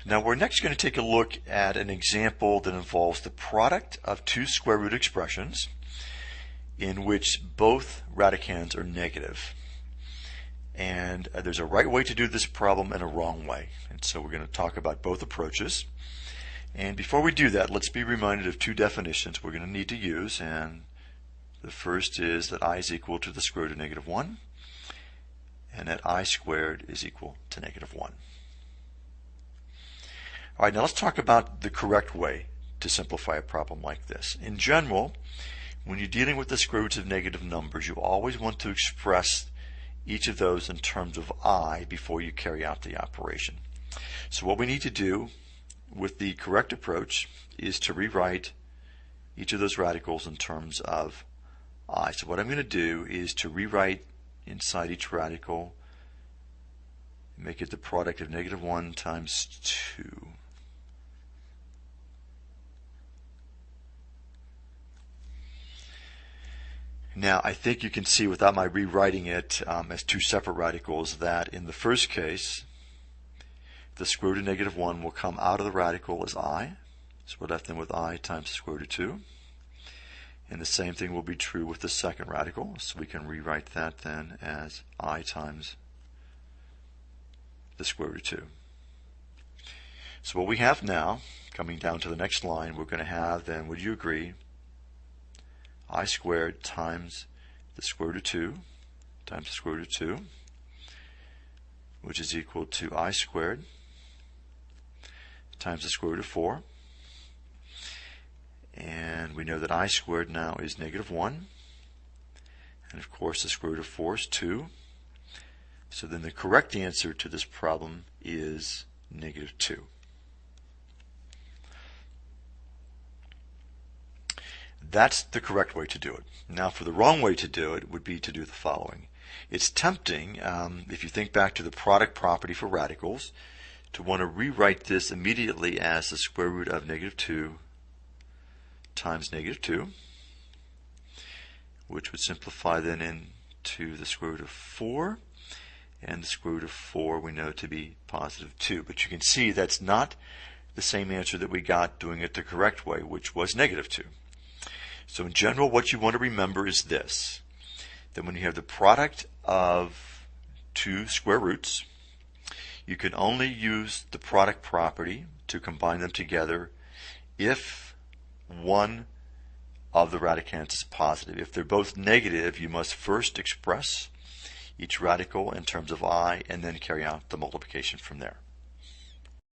Now we're next going to take a look at an example that involves the product of two square root expressions in which both radicands are negative. And there's a right way to do this problem and a wrong way. And so we're going to talk about both approaches. And before we do that, let's be reminded of two definitions we're going to need to use. And the first is that I is equal to the square root of negative 1, and that I squared is equal to negative 1. All right, now let's talk about the correct way to simplify a problem like this. In general, when you're dealing with the square roots of negative numbers, you always want to express each of those in terms of I before you carry out the operation. So what we need to do with the correct approach is to rewrite each of those radicals in terms of I. So what I'm going to do is to rewrite inside each radical, make it the product of negative 1 times 2. Now I think you can see without my rewriting it as two separate radicals that in the first case the square root of negative 1 will come out of the radical as I. So we're left then with I times the square root of 2. And the same thing will be true with the second radical. So we can rewrite that then as I times the square root of 2. So what we have now, coming down to the next line, we're going to have then, would you agree, I squared times the square root of 2 times the square root of 2, which is equal to I squared times the square root of 4. And we know that I squared now is negative 1. And of course the square root of 4 is 2. So then the correct answer to this problem is negative 2. That's the correct way to do it. Now for the wrong way to do it would be to do the following. It's tempting, if you think back to the product property for radicals, to want to rewrite this immediately as the square root of negative 2 times negative 2, which would simplify then into the square root of 4, and the square root of 4 we know to be positive 2. But you can see that's not the same answer that we got doing it the correct way, which was negative 2. So in general, what you want to remember is this, that when you have the product of two square roots, you can only use the product property to combine them together if one of the radicands is positive. If they're both negative, you must first express each radical in terms of I and then carry out the multiplication from there.